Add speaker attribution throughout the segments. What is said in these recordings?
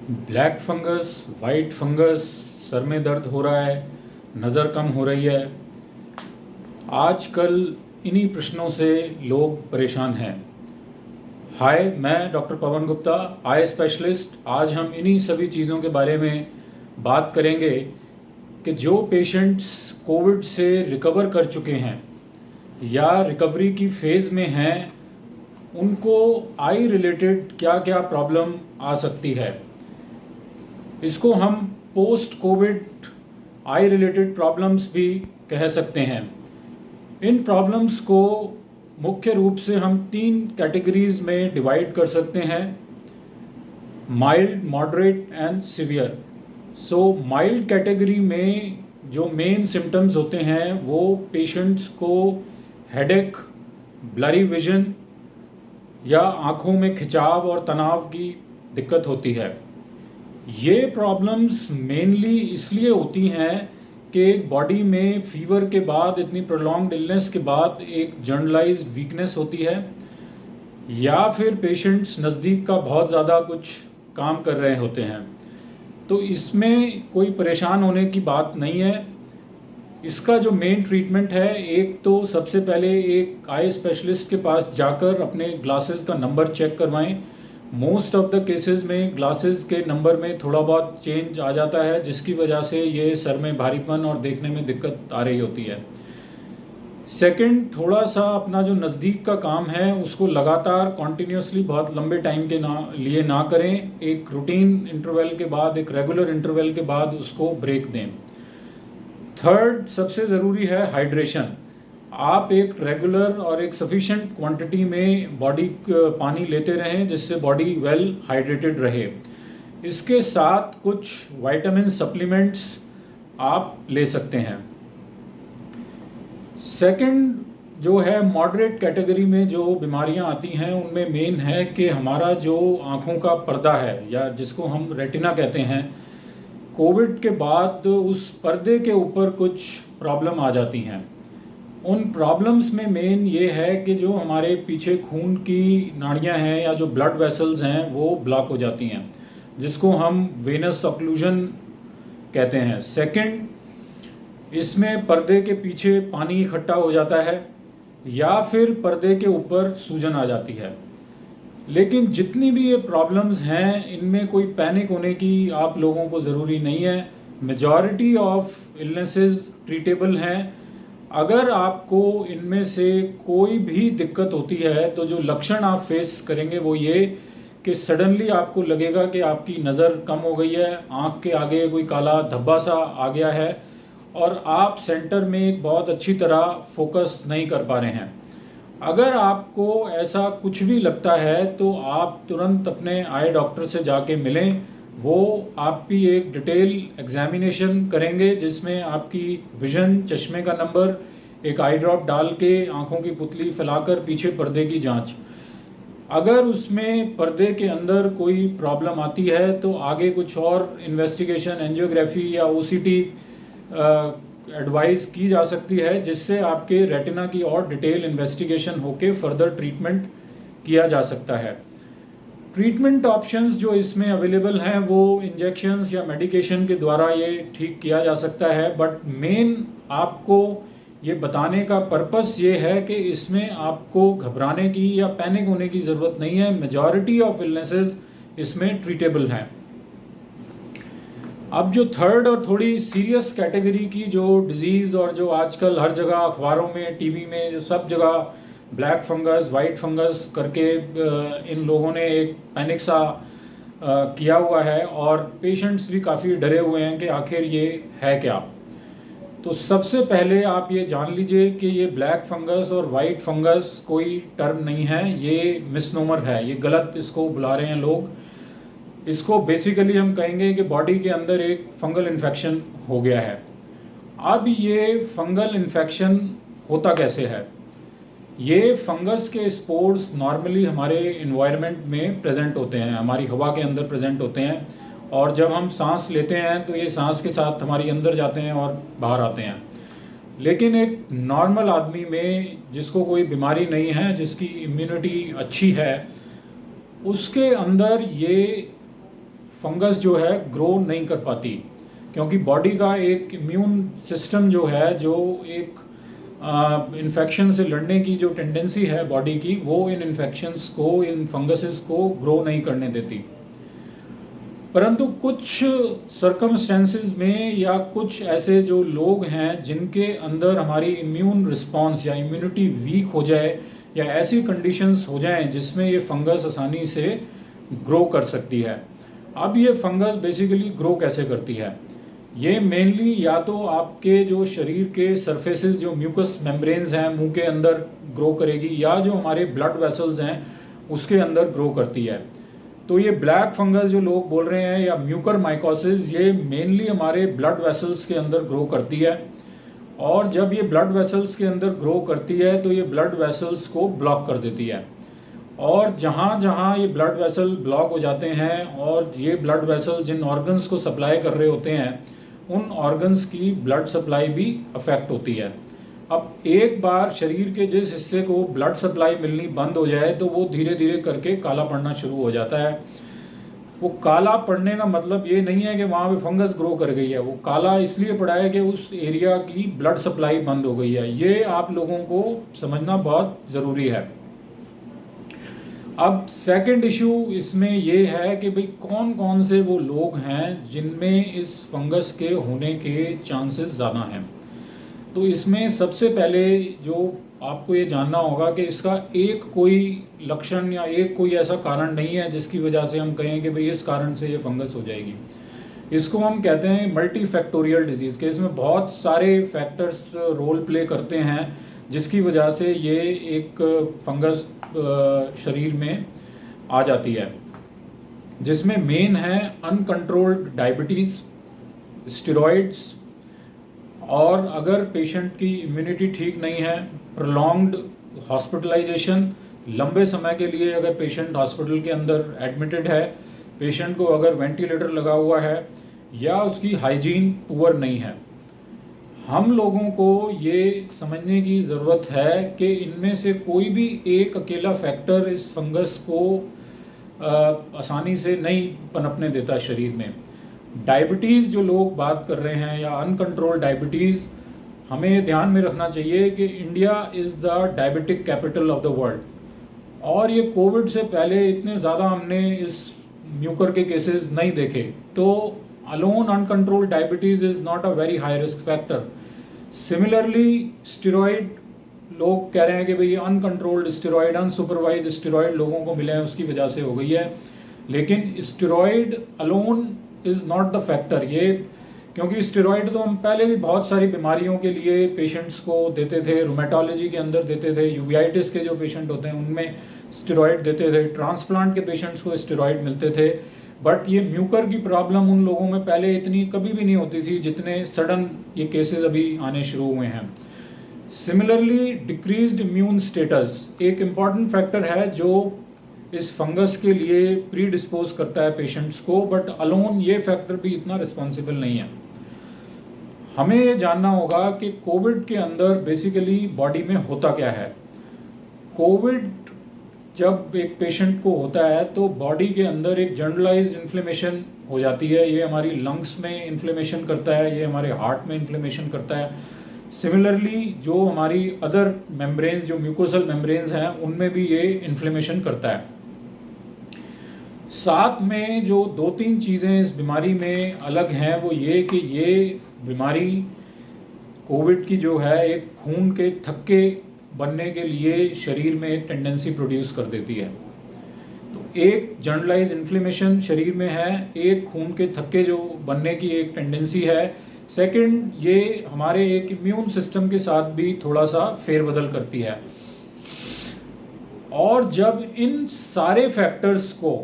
Speaker 1: Black fungus, white fungus, sir में दर्द हो रहा है, नज़र कम हो रही है। आजकल इन्हीं प्रश्नों से लोग परेशान हैं। हाय, मैं doctor Pawan Gupta, eye specialist. आज हम इन्हीं सभी चीज़ों के बारे में बात करेंगे कि जो पेशेंट्स कोविड से रिकवर कर चुके हैं या रिकवरी की फ़ेज़ में हैं, उनको आई रिलेटेड क्या क्या प्रॉब्लम आ सकती है। इसको हम post Covid I related problems भी कह सकते हैं। इन प्रॉब्लम्स को मुख्य रूप से हम 3 कैटेगरीज में डिवाइड कर सकते हैं: mild, moderate and severe. So mild category में जो मेन सिम्टम्स होते हैं वो पेशेंट्स को हेडेक, ब्लरी विजन या आँखों में खिंचाव और तनाव की दिक्कत होती है। ये प्रॉब्लम्स मेनली इसलिए होती हैं कि बॉडी में फीवर के बाद, इतनी प्रोलॉन्ग्ड इलनेस के बाद एक जनरलाइज्ड वीकनेस होती है, या फिर पेशेंट्स नज़दीक का बहुत ज़्यादा कुछ काम कर रहे होते हैं। तो इसमें कोई परेशान होने की बात नहीं है। इसका जो मेन ट्रीटमेंट है, एक तो सबसे पहले एक आई स्पेशलिस्ट के पास जाकर अपने ग्लासेस का नंबर चेक करवाएं। मोस्ट ऑफ द केसेस में ग्लासेस के नंबर में थोड़ा बहुत चेंज आ जाता है, जिसकी वजह से ये सर में भारीपन और देखने में दिक्कत आ रही होती है। सेकंड, थोड़ा सा अपना जो नज़दीक का काम है उसको लगातार कॉन्टीन्यूसली बहुत लंबे टाइम के लिए ना करें। एक रूटीन इंटरवल के बाद, एक रेगुलर इंटरवल के बाद उसको ब्रेक दें। थर्ड, सबसे ज़रूरी है हाइड्रेशन। आप एक रेगुलर और एक सफिशिएंट क्वांटिटी में बॉडी पानी लेते रहें, जिससे बॉडी वेल हाइड्रेटेड रहे। इसके साथ कुछ विटामिन सप्लीमेंट्स आप ले सकते हैं। सेकंड जो है, मॉडरेट कैटेगरी में जो बीमारियां आती हैं उनमें मेन है कि हमारा जो आँखों का पर्दा है, या जिसको हम रेटिना कहते हैं, कोविड के बाद उस पर्दे के ऊपर कुछ प्रॉब्लम आ जाती हैं। उन प्रॉब्लम्स में मेन ये है कि जो हमारे पीछे खून की नाड़ियां हैं या जो ब्लड वेसल्स हैं वो ब्लॉक हो जाती हैं, जिसको हम वेनस ऑक्लूजन कहते हैं। सेकंड, इसमें पर्दे के पीछे पानी इकट्ठा हो जाता है या फिर पर्दे के ऊपर सूजन आ जाती है। लेकिन जितनी भी ये प्रॉब्लम्स हैं, इनमें कोई पैनिक होने की आप लोगों को ज़रूरी नहीं है। मेजॉरिटी ऑफ इलनेसेस ट्रीटेबल हैं। अगर आपको इनमें से कोई भी दिक्कत होती है तो जो लक्षण आप फेस करेंगे वो ये कि सडनली आपको लगेगा कि आपकी नज़र कम हो गई है, आँख के आगे कोई काला धब्बा सा आ गया है और आप सेंटर में एक बहुत अच्छी तरह फोकस नहीं कर पा रहे हैं। अगर आपको ऐसा कुछ भी लगता है तो आप तुरंत अपने आई डॉक्टर से जाके मिलें। वो आपकी एक डिटेल एग्जामिनेशन करेंगे, जिसमें आपकी विजन, चश्मे का नंबर, एक आई ड्रॉप डाल के आँखों की पुतली फैलाकर पीछे पर्दे की जांच। अगर उसमें पर्दे के अंदर कोई प्रॉब्लम आती है तो आगे कुछ और इन्वेस्टिगेशन, एंजियोग्राफी या ओसीटी एडवाइस की जा सकती है, जिससे आपके रेटिना की और डिटेल इन्वेस्टिगेशन होके फर्दर ट्रीटमेंट किया जा सकता है। ट्रीटमेंट ऑप्शंस जो इसमें अवेलेबल हैं वो इंजेक्शंस या मेडिकेशन के द्वारा ये ठीक किया जा सकता है, बट मेन आपको ये बताने का पर्पस ये है कि इसमें आपको घबराने की या पैनिक होने की ज़रूरत नहीं है। मेजॉरिटी ऑफ इलनेसेस इसमें ट्रीटेबल हैं। अब जो थर्ड और थोड़ी सीरियस कैटेगरी की जो डिजीज़, और जो आजकल हर जगह अखबारों में, टीवी में, जो सब जगह ब्लैक फंगस, वाइट फंगस करके इन लोगों ने एक पैनिक सा किया हुआ है और पेशेंट्स भी काफ़ी डरे हुए हैं कि आखिर ये है क्या। तो सबसे पहले आप ये जान लीजिए कि ये ब्लैक फंगस और वाइट फंगस कोई टर्म नहीं है, ये मिसनोमर है, ये गलत इसको बुला रहे हैं लोग। इसको बेसिकली हम कहेंगे कि बॉडी के अंदर एक फंगल इन्फेक्शन हो गया है। अब ये फंगल इन्फेक्शन होता कैसे है? ये फंगस के स्पोर्स नॉर्मली हमारे इन्वायरमेंट में प्रेजेंट होते हैं, हमारी हवा के अंदर प्रेजेंट होते हैं, और जब हम सांस लेते हैं तो ये सांस के साथ हमारी अंदर जाते हैं और बाहर आते हैं। लेकिन एक नॉर्मल आदमी में, जिसको कोई बीमारी नहीं है, जिसकी इम्यूनिटी अच्छी है, उसके अंदर ये फंगस जो है ग्रो नहीं कर पाती, क्योंकि बॉडी का एक इम्यून सिस्टम जो है, जो एक इन्फेक्शन से लड़ने की जो टेंडेंसी है बॉडी की, वो इन इन्फेक्शंस को, इन फंगसेस को ग्रो नहीं करने देती। परंतु कुछ सर्कमस्टेंसेस में या कुछ ऐसे जो लोग हैं जिनके अंदर हमारी इम्यून रिस्पॉन्स या इम्यूनिटी वीक हो जाए, या ऐसी कंडीशंस हो जाएं जिसमें ये फंगस आसानी से ग्रो कर सकती है। अब ये फंगस बेसिकली ग्रो कैसे करती है? ये मेनली या तो आपके जो शरीर के सरफेसेस, जो म्यूकस मेम्ब्रेन्स हैं, मुंह के अंदर ग्रो करेगी, या जो हमारे ब्लड वेसल्स हैं उसके अंदर ग्रो करती है। तो ये ब्लैक फंगस जो लोग बोल रहे हैं या म्यूकर माइकोसिस, ये मेनली हमारे ब्लड वेसल्स के अंदर ग्रो करती है। और जब ये ब्लड वेसल्स के अंदर ग्रो करती है तो ये ब्लड वेसल्स को ब्लॉक कर देती है। और जहाँ जहाँ ये ब्लड वेसल ब्लॉक हो जाते हैं और ये ब्लड वेसल जिन ऑर्गन्स को सप्लाई कर रहे होते हैं, उन ऑर्गन्स की ब्लड सप्लाई भी अफेक्ट होती है। अब एक बार शरीर के जिस हिस्से को ब्लड सप्लाई मिलनी बंद हो जाए तो वो धीरे धीरे करके काला पड़ना शुरू हो जाता है। वो काला पड़ने का मतलब ये नहीं है कि वहाँ पे फंगस ग्रो कर गई है, वो काला इसलिए पड़ा है कि उस एरिया की ब्लड सप्लाई बंद हो गई है। ये आप लोगों को समझना बहुत ज़रूरी है। अब सेकंड इशू इसमें ये है कि भाई कौन कौन से वो लोग हैं जिनमें इस फंगस के होने के चांसेस ज़्यादा हैं। तो इसमें सबसे पहले जो आपको ये जानना होगा कि इसका एक कोई लक्षण या एक कोई ऐसा कारण नहीं है जिसकी वजह से हम कहें कि भाई इस कारण से ये फंगस हो जाएगी। इसको हम कहते हैं मल्टी फैक्टोरियल डिजीज़, के इसमें बहुत सारे फैक्टर्स रोल प्ले करते हैं जिसकी वजह से ये एक फंगस शरीर में आ जाती है, जिसमें मेन है अनकंट्रोल्ड डायबिटीज़, स्टेरॉइड्स, और अगर पेशेंट की इम्यूनिटी ठीक नहीं है, प्रोलॉन्ग्ड हॉस्पिटलाइजेशन, लंबे समय के लिए अगर पेशेंट हॉस्पिटल के अंदर एडमिटेड है, पेशेंट को अगर वेंटिलेटर लगा हुआ है, या उसकी हाइजीन पुअर नहीं है। हम लोगों को ये समझने की ज़रूरत है कि इनमें से कोई भी एक अकेला फैक्टर इस फंगस को आसानी से नहीं पनपने देता शरीर में। डायबिटीज़ जो लोग बात कर रहे हैं या अनकंट्रोल्ड डायबिटीज़, हमें ध्यान में रखना चाहिए कि India is the diabetic capital of the world. और ये कोविड से पहले इतने ज़्यादा हमने इस म्यूकर के केसेस नहीं देखे। तो alone uncontrolled diabetes is not a very high risk factor. Similarly steroid, लोग कह रहे हैं कि भाई ये अनकंट्रोल्ड स्टेरॉइड, अनसुपरवाइज स्टेरॉइड लोगों को मिले हैं उसकी वजह से हो गई है, लेकिन steroid alone is not the factor. ये क्योंकि स्टेरॉइड तो हम पहले भी बहुत सारी बीमारियों के लिए पेशेंट्स को देते थे, रूमेटोलॉजी के अंदर देते थे, यूवेइटिस के जो पेशेंट होते हैं उनमें स्टेरॉइड देते थे, ट्रांसप्लांट के पेशेंट्स को स्टेरॉइड मिलते थे। बट ये म्यूकर की प्रॉब्लम उन लोगों में पहले इतनी कभी भी नहीं होती थी जितने सडन ये केसेस अभी आने शुरू हुए हैं। सिमिलरली डिक्रीज्ड इम्यून स्टेटस एक इम्पॉर्टेंट फैक्टर है जो इस फंगस के लिए प्री डिस्पोज करता है पेशेंट्स को, बट अलोन ये फैक्टर भी इतना रिस्पॉन्सिबल नहीं है। हमें ये जानना होगा कि कोविड के अंदर बेसिकली बॉडी में होता क्या है। कोविड जब एक पेशेंट को होता है तो बॉडी के अंदर एक जनरलाइज इन्फ्लेमेशन हो जाती है। ये हमारी लंग्स में इन्फ्लेमेशन करता है, ये हमारे हार्ट में इन्फ्लेमेशन करता है। सिमिलरली जो हमारी अदर मेम्ब्रेन्स, जो म्यूकोसल मेम्ब्रेन्स हैं, उनमें भी ये इन्फ्लेमेशन करता है। साथ में जो 2-3 चीज़ें इस बीमारी में अलग हैं वो ये कि ये बीमारी कोविड की जो है एक खून के थक्के बनने के लिए शरीर में एक टेंडेंसी प्रोड्यूस कर देती है। तो एक जनरलाइज इन्फ्लेमेशन शरीर में है, एक खून के थक्के जो बनने की एक टेंडेंसी है। सेकंड, ये हमारे एक इम्यून सिस्टम के साथ भी थोड़ा सा फेरबदल करती है। और जब इन सारे फैक्टर्स को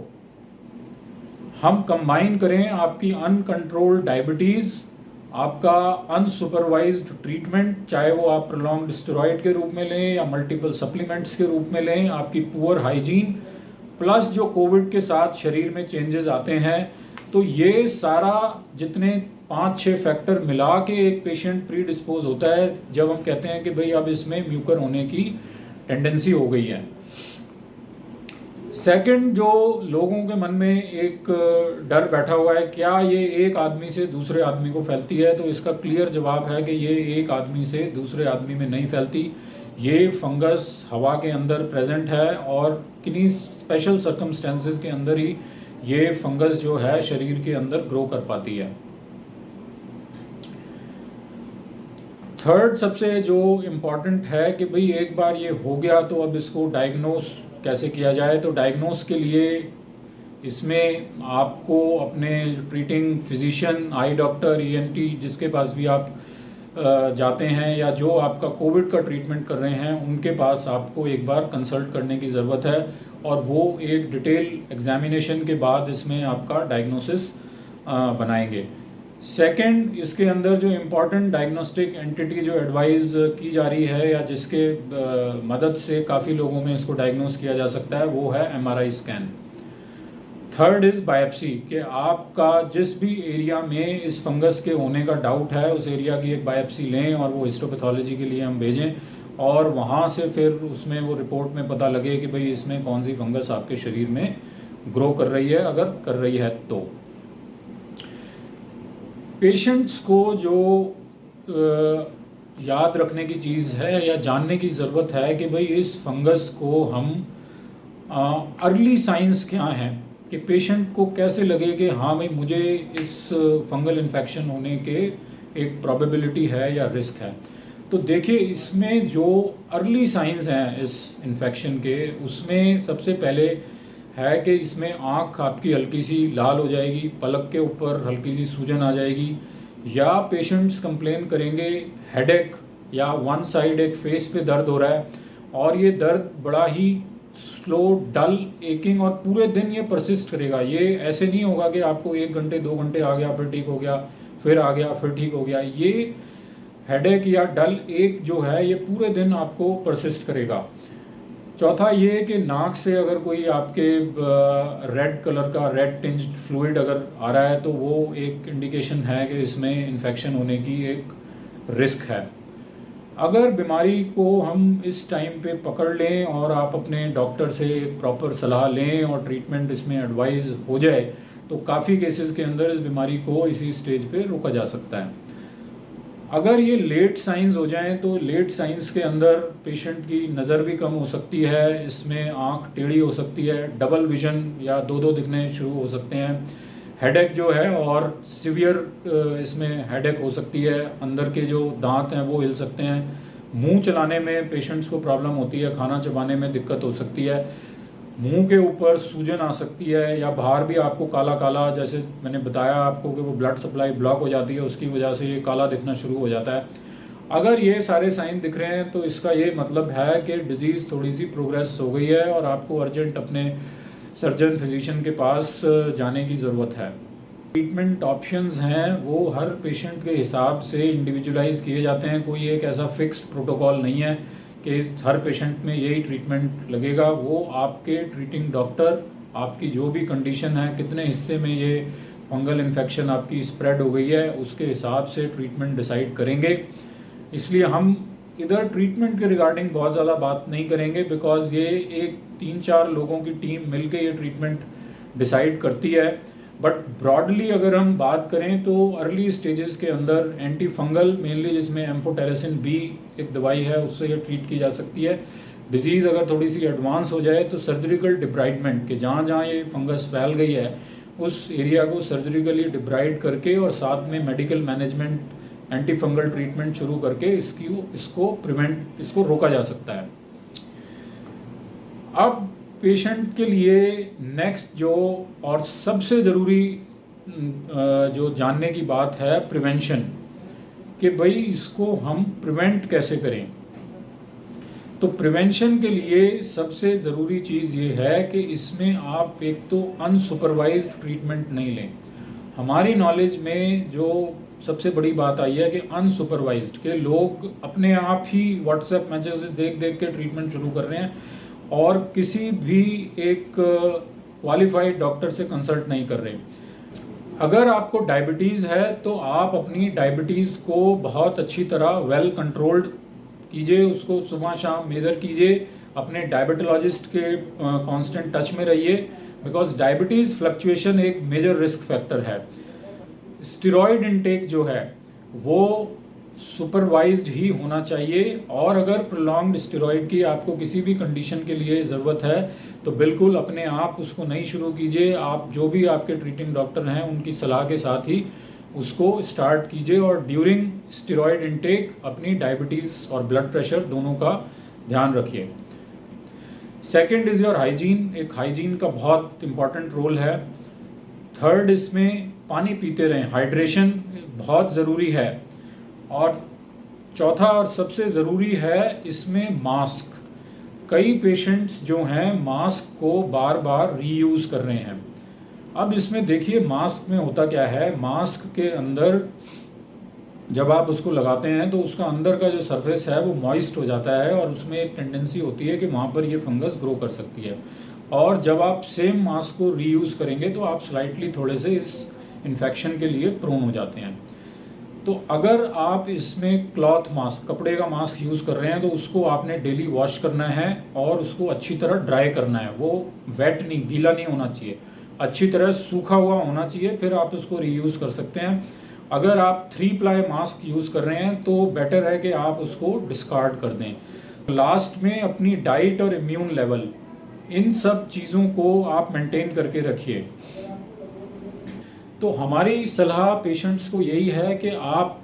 Speaker 1: हम कंबाइन करें, आपकी अनकंट्रोल्ड डायबिटीज़, आपका अनसुपरवाइज्ड ट्रीटमेंट, चाहे वो आप प्रोलॉन्ग्ड स्टेरॉइड के रूप में लें या मल्टीपल सप्लीमेंट्स के रूप में लें, आपकी पुअर हाइजीन, प्लस जो कोविड के साथ शरीर में चेंजेस आते हैं, तो ये सारा जितने 5-6 फैक्टर मिला के एक पेशेंट प्री डिस्पोज होता है जब हम कहते हैं कि भाई अब इसमें म्यूकर होने की टेंडेंसी हो गई है। सेकंड, जो लोगों के मन में एक डर बैठा हुआ है, क्या ये एक आदमी से दूसरे आदमी को फैलती है, तो इसका क्लियर जवाब है कि ये एक आदमी से दूसरे आदमी में नहीं फैलती। ये फंगस हवा के अंदर प्रेजेंट है और किन्हीं स्पेशल सर्कमस्टेंसेस के अंदर ही ये फंगस जो है शरीर के अंदर ग्रो कर पाती है। थर्ड सबसे जो इम्पॉर्टेंट है कि भाई एक बार ये हो गया तो अब इसको डायग्नोस कैसे किया जाए। तो डायग्नोस के लिए इसमें आपको अपने ट्रीटिंग फिजिशियन, आई डॉक्टर, ईएनटी, जिसके पास भी आप जाते हैं या जो आपका कोविड का ट्रीटमेंट कर रहे हैं उनके पास आपको एक बार कंसल्ट करने की ज़रूरत है और वो एक डिटेल एग्जामिनेशन के बाद इसमें आपका डायग्नोसिस बनाएंगे। सेकंड, इसके अंदर जो इम्पॉर्टेंट डायग्नोस्टिक एंटिटी जो एडवाइस की जा रही है या जिसके मदद से काफ़ी लोगों में इसको डायग्नोस किया जा सकता है वो है MRI scan. Third is biopsy, कि आपका जिस भी एरिया में इस फंगस के होने का डाउट है उस एरिया की एक बायोप्सी लें और वो हिस्टोपैथोलॉजी के लिए हम भेजें और वहाँ से फिर उसमें वो रिपोर्ट में पता लगे कि भाई इसमें कौन सी फंगस आपके शरीर में ग्रो कर रही है, अगर कर रही है तो। पेशेंट्स को जो याद रखने की चीज़ है या जानने की ज़रूरत है कि भाई इस फंगस को हम अर्ली साइंस क्या हैं, कि पेशेंट को कैसे लगे कि हाँ भाई मुझे इस फंगल इन्फेक्शन होने के एक प्रोबेबिलिटी है या रिस्क है। तो देखिए इसमें जो अर्ली साइंस हैं इस इन्फेक्शन के, उसमें सबसे पहले है कि इसमें आँख आपकी हल्की सी लाल हो जाएगी, पलक के ऊपर हल्की सी सूजन आ जाएगी, या पेशेंट्स कंप्लेन करेंगे हेडेक या वन साइड एक फेस पे दर्द हो रहा है और ये दर्द बड़ा ही स्लो, डल, एकिंग और पूरे दिन ये परसिस्ट करेगा। ये ऐसे नहीं होगा कि आपको 1 घंटे 2 घंटे आ गया फिर ठीक हो गया, फिर आ गया फिर ठीक हो गया। ये हेडेक या डल एक जो है ये पूरे दिन आपको परसिस्ट करेगा। चौथा ये कि नाक से अगर कोई आपके रेड कलर का रेड टिंज्ड फ्लूइड अगर आ रहा है तो वो एक इंडिकेशन है कि इसमें इन्फेक्शन होने की एक रिस्क है। अगर बीमारी को हम इस टाइम पे पकड़ लें और आप अपने डॉक्टर से एक प्रॉपर सलाह लें और ट्रीटमेंट इसमें एडवाइस हो जाए तो काफ़ी केसेस के अंदर इस बीमारी को इसी स्टेज पे रोका जा सकता है। अगर ये लेट साइंस हो जाएं तो लेट साइंस के अंदर पेशेंट की नज़र भी कम हो सकती है, इसमें आँख टेढ़ी हो सकती है, डबल विजन या दो दिखने शुरू हो सकते हैं, हेडेक जो है और सिवियर इसमें हेडेक हो सकती है, अंदर के जो दांत हैं वो हिल सकते हैं, मुंह चलाने में पेशेंट्स को प्रॉब्लम होती है, खाना चबाने में दिक्कत हो सकती है, मुंह के ऊपर सूजन आ सकती है या बाहर भी आपको काला काला, जैसे मैंने बताया आपको कि वो ब्लड सप्लाई ब्लॉक हो जाती है उसकी वजह से ये काला दिखना शुरू हो जाता है। अगर ये सारे साइन दिख रहे हैं तो इसका ये मतलब है कि डिजीज़ थोड़ी सी प्रोग्रेस हो गई है और आपको अर्जेंट अपने सर्जन फिजिशियन के पास जाने की ज़रूरत है। ट्रीटमेंट ऑप्शंस हैं वो हर पेशेंट के हिसाब से इंडिविजुअलाइज किए जाते हैं, कोई एक ऐसा फिक्स्ड प्रोटोकॉल नहीं है कि हर पेशेंट में यही ट्रीटमेंट लगेगा। वो आपके ट्रीटिंग डॉक्टर आपकी जो भी कंडीशन है, कितने हिस्से में ये फंगल इन्फेक्शन आपकी स्प्रेड हो गई है, उसके हिसाब से ट्रीटमेंट डिसाइड करेंगे। इसलिए हम इधर ट्रीटमेंट के रिगार्डिंग बहुत ज़्यादा बात नहीं करेंगे बिकॉज ये एक 3-4 लोगों की टीम मिलके ये ट्रीटमेंट डिसाइड करती है। बट ब्रॉडली अगर हम बात करें तो अर्ली स्टेजेस के अंदर एंटी फंगल मेनली, जिसमें एम्फोटेरेसिन बी एक दवाई है, उससे ये ट्रीट की जा सकती है। डिजीज़ अगर थोड़ी सी एडवांस हो जाए तो सर्जिकल डिब्राइडमेंट, कि जहाँ जहाँ ये फंगस फैल गई है उस एरिया को सर्जिकली डिब्राइड करके और साथ में medical management, anti fungal treatment शुरू करके इसको रोका जा सकता है। अब पेशेंट के लिए नेक्स्ट जो और सबसे ज़रूरी जो जानने की बात है प्रिवेंशन, कि भाई इसको हम प्रिवेंट कैसे करें। तो प्रिवेंशन के लिए सबसे ज़रूरी चीज़ ये है कि इसमें आप एक तो अनसुपरवाइज्ड ट्रीटमेंट नहीं लें। हमारी नॉलेज में जो सबसे बड़ी बात आई है कि अनसुपरवाइज्ड, के लोग अपने आप ही व्हाट्सएप मैसेज देख देख के ट्रीटमेंट शुरू कर रहे हैं और किसी भी एक क्वालिफाइड डॉक्टर से कंसल्ट नहीं कर रहे। अगर आपको डायबिटीज़ है तो आप अपनी डायबिटीज़ को बहुत अच्छी तरह वेल कंट्रोल्ड कीजिए, उसको सुबह शाम मेज़र कीजिए, अपने डायबिटोलॉजिस्ट के कांस्टेंट टच में रहिए, बिकॉज डायबिटीज़ फ्लक्चुएशन एक मेजर रिस्क फैक्टर है। स्टेरॉयड इनटेक जो है वो सुपरवाइज्ड ही होना चाहिए, और अगर प्रोलॉन्ग्ड स्टेरॉयड की आपको किसी भी कंडीशन के लिए ज़रूरत है तो बिल्कुल अपने आप उसको नहीं शुरू कीजिए। आप जो भी आपके ट्रीटिंग डॉक्टर हैं उनकी सलाह के साथ ही उसको स्टार्ट कीजिए, और ड्यूरिंग स्टेरॉयड इनटेक अपनी डायबिटीज़ और ब्लड प्रेशर दोनों का ध्यान रखिए। Second is your hygiene. एक हाइजीन का बहुत इंपॉर्टेंट रोल है। थर्ड, इसमें पानी पीते रहें, हाइड्रेशन बहुत ज़रूरी है। और चौथा और सबसे ज़रूरी है इसमें मास्क। कई पेशेंट्स जो हैं मास्क को बार बार रीयूज़ कर रहे हैं। अब इसमें देखिए मास्क में होता क्या है, मास्क के अंदर जब आप उसको लगाते हैं तो उसका अंदर का जो सरफेस है वो मॉइस्ट हो जाता है, और उसमें एक टेंडेंसी होती है कि वहाँ पर ये फंगस ग्रो कर सकती है। और जब आप सेम मास्क को रीयूज़ करेंगे तो आप स्लाइटली थोड़े से इस इन्फेक्शन के लिए प्रोन हो जाते हैं। तो अगर आप इसमें क्लॉथ मास्क, कपड़े का मास्क यूज़ कर रहे हैं तो उसको आपने डेली वॉश करना है और उसको अच्छी तरह ड्राई करना है। वो वेट नहीं, गीला नहीं होना चाहिए, अच्छी तरह सूखा हुआ होना चाहिए, फिर आप उसको रीयूज़ कर सकते हैं। अगर आप 3 प्लाई मास्क यूज़ कर रहे हैं तो बेटर है कि आप उसको डिस्कार्ड कर दें। लास्ट में अपनी डाइट और इम्यून लेवल, इन सब चीज़ों को आप मेंटेन करके रखिए। तो हमारी सलाह पेशेंट्स को यही है कि आप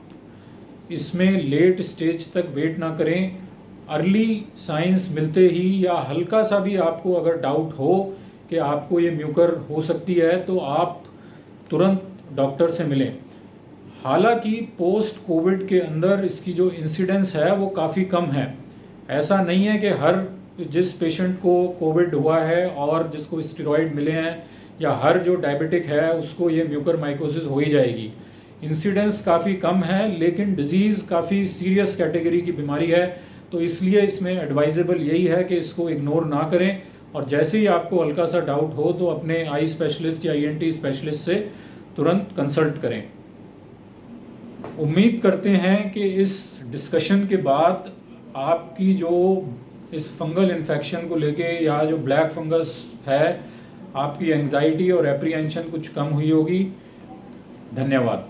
Speaker 1: इसमें लेट स्टेज तक वेट ना करें। अर्ली साइंस मिलते ही या हल्का सा भी आपको अगर डाउट हो कि आपको ये म्यूकर हो सकती है तो आप तुरंत डॉक्टर से मिलें। हालांकि पोस्ट कोविड के अंदर इसकी जो इंसिडेंस है वो काफ़ी कम है। ऐसा नहीं है कि हर जिस पेशेंट को कोविड हुआ है और जिसको स्टेरॉइड मिले हैं या हर जो डायबिटिक है उसको ये म्यूकर माइकोसिस हो ही जाएगी। इंसिडेंस काफ़ी कम है, लेकिन डिजीज़ काफ़ी सीरियस कैटेगरी की बीमारी है, तो इसलिए इसमें एडवाइजेबल यही है कि इसको इग्नोर ना करें, और जैसे ही आपको हल्का सा डाउट हो तो अपने आई स्पेशलिस्ट या ENT स्पेशलिस्ट से तुरंत कंसल्ट करें। उम्मीद करते हैं कि इस डिस्कशन के बाद आपकी जो इस फंगल इन्फेक्शन को लेके या जो ब्लैक फंगस है, आपकी एंग्जाइटी और एप्रीहेंशन कुछ कम हुई होगी। धन्यवाद।